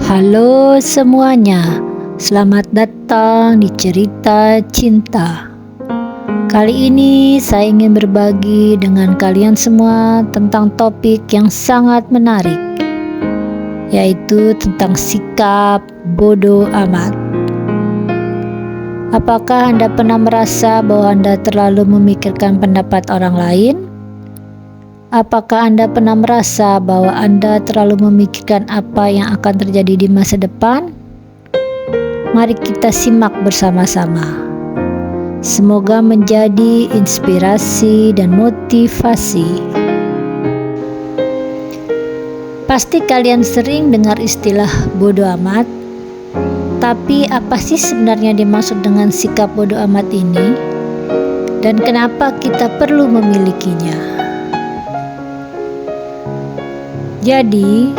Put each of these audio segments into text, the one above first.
Halo semuanya, selamat datang di Cerita Cinta. Kali ini saya ingin berbagi dengan kalian semua tentang topik yang sangat menarik, yaitu tentang sikap bodoh amat. Apakah Anda pernah merasa bahwa Anda terlalu memikirkan pendapat orang lain? Apakah Anda pernah merasa bahwa Anda terlalu memikirkan apa yang akan terjadi di masa depan? Mari kita simak bersama-sama. Semoga menjadi inspirasi dan motivasi. Pasti kalian sering dengar istilah bodoh amat. Tapi apa sih sebenarnya dimaksud dengan sikap bodoh amat ini? Dan kenapa kita perlu memilikinya? Jadi,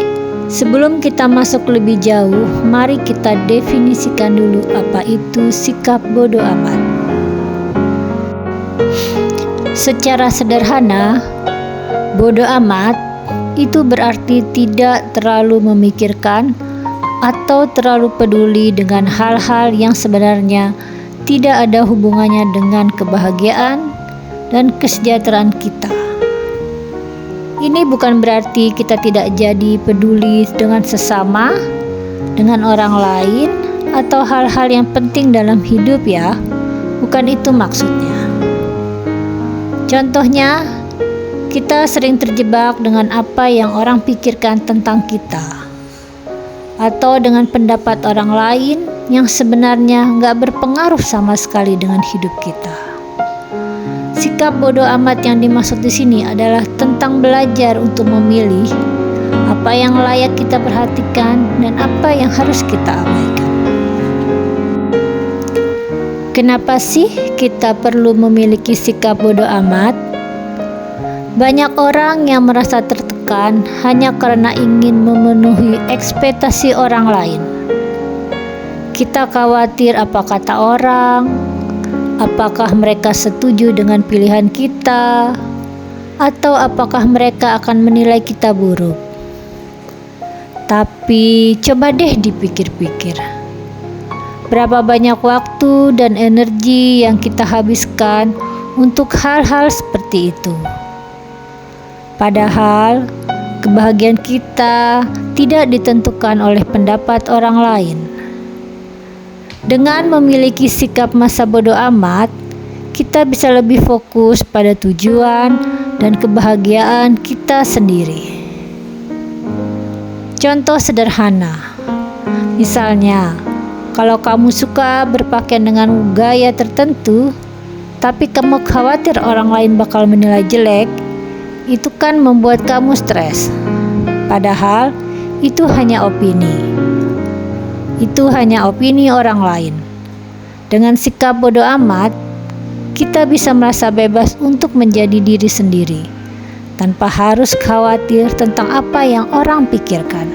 sebelum kita masuk lebih jauh, mari kita definisikan dulu apa itu sikap bodoh amat. Secara sederhana, bodoh amat itu berarti tidak terlalu memikirkan atau terlalu peduli dengan hal-hal yang sebenarnya tidak ada hubungannya dengan kebahagiaan dan kesejahteraan kita. Ini bukan berarti kita tidak jadi peduli dengan sesama, dengan orang lain, atau hal-hal yang penting dalam hidup ya. Bukan itu maksudnya. Contohnya, kita sering terjebak dengan apa yang orang pikirkan tentang kita, atau dengan pendapat orang lain yang sebenarnya nggak berpengaruh sama sekali dengan hidup kita. Sikap bodoh amat yang dimaksud di sini adalah tentang belajar untuk memilih apa yang layak kita perhatikan dan apa yang harus kita abaikan. Kenapa sih kita perlu memiliki sikap bodoh amat? Banyak orang yang merasa tertekan hanya karena ingin memenuhi ekspektasi orang lain. Kita khawatir apa kata orang, apakah mereka setuju dengan pilihan kita, atau apakah mereka akan menilai kita buruk. Tapi coba deh dipikir-pikir. Berapa banyak waktu dan energi yang kita habiskan untuk hal-hal seperti itu. Padahal kebahagiaan kita tidak ditentukan oleh pendapat orang lain. Dengan memiliki sikap masa bodoh amat, kita bisa lebih fokus pada tujuan dan kebahagiaan kita sendiri. Contoh sederhana, misalnya, kalau kamu suka berpakaian dengan gaya tertentu, tapi kamu khawatir orang lain bakal menilai jelek, itu kan membuat kamu stres. Padahal, itu hanya opini. Itu hanya opini orang lain. Dengan sikap bodoh amat, kita bisa merasa bebas untuk menjadi diri sendiri, tanpa harus khawatir tentang apa yang orang pikirkan.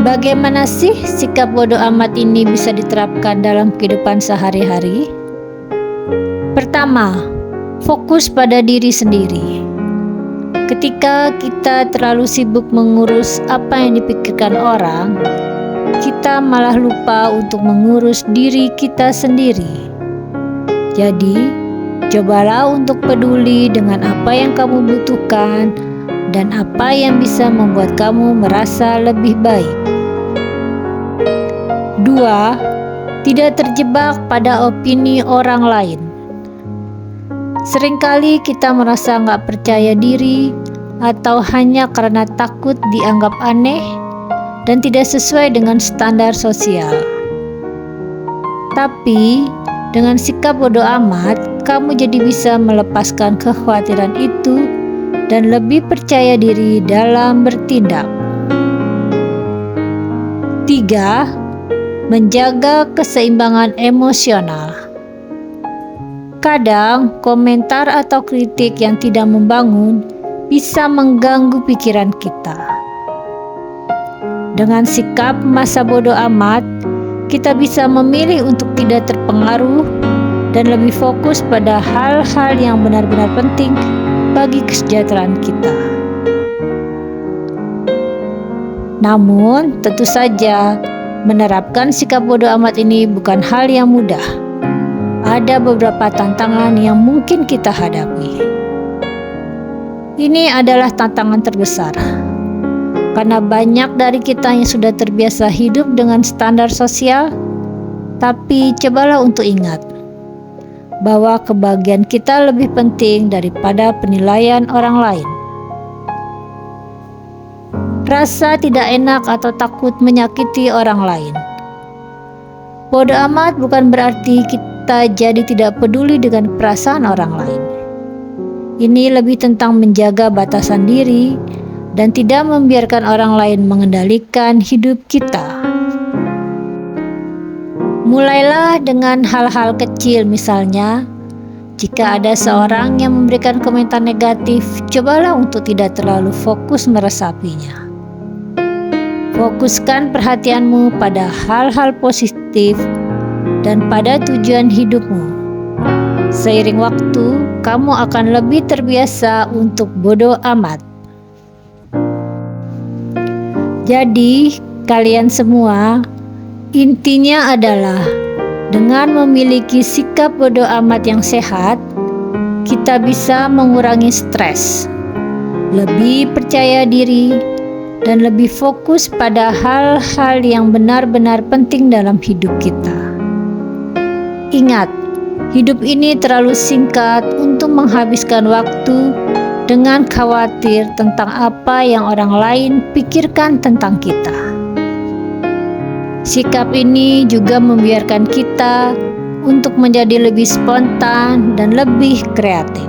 Bagaimana sih sikap bodoh amat ini bisa diterapkan dalam kehidupan sehari-hari? Pertama, fokus pada diri sendiri. Ketika kita terlalu sibuk mengurus apa yang dipikirkan orang, kita malah lupa untuk mengurus diri kita sendiri. Jadi, cobalah untuk peduli dengan apa yang kamu butuhkan dan apa yang bisa membuat kamu merasa lebih baik. 2. Tidak terjebak pada opini orang lain. Seringkali kita merasa nggak percaya diri atau hanya karena takut dianggap aneh dan tidak sesuai dengan standar sosial. Tapi, dengan sikap bodoh amat, kamu jadi bisa melepaskan kekhawatiran itu dan lebih percaya diri dalam bertindak. 3. Menjaga keseimbangan emosional. Kadang, komentar atau kritik yang tidak membangun bisa mengganggu pikiran kita. Dengan sikap masa bodoh amat, kita bisa memilih untuk tidak terpengaruh dan lebih fokus pada hal-hal yang benar-benar penting bagi kesejahteraan kita. Namun, tentu saja menerapkan sikap bodo amat ini bukan hal yang mudah. Ada beberapa tantangan yang mungkin kita hadapi. Ini adalah tantangan terbesar, karena banyak dari kita yang sudah terbiasa hidup dengan standar sosial, tapi cobalah untuk ingat bahwa kebahagiaan kita lebih penting daripada penilaian orang lain. Rasa tidak enak atau takut menyakiti orang lain. Bodo amat bukan berarti kita jadi tidak peduli dengan perasaan orang lain. Ini lebih tentang menjaga batasan diri dan tidak membiarkan orang lain mengendalikan hidup kita. Mulailah dengan hal-hal kecil, misalnya jika ada seorang yang memberikan komentar negatif, cobalah untuk tidak terlalu fokus meresapinya. Fokuskan perhatianmu pada hal-hal positif dan pada tujuan hidupmu. Seiring waktu, kamu akan lebih terbiasa untuk bodo amat. Jadi, kalian semua, intinya adalah dengan memiliki sikap bodo amat yang sehat, kita bisa mengurangi stres, lebih percaya diri, dan lebih fokus pada hal-hal yang benar-benar penting dalam hidup kita. Ingat, hidup ini terlalu singkat untuk menghabiskan waktu dengan khawatir tentang apa yang orang lain pikirkan tentang kita. Sikap ini juga membiarkan kita untuk menjadi lebih spontan dan lebih kreatif.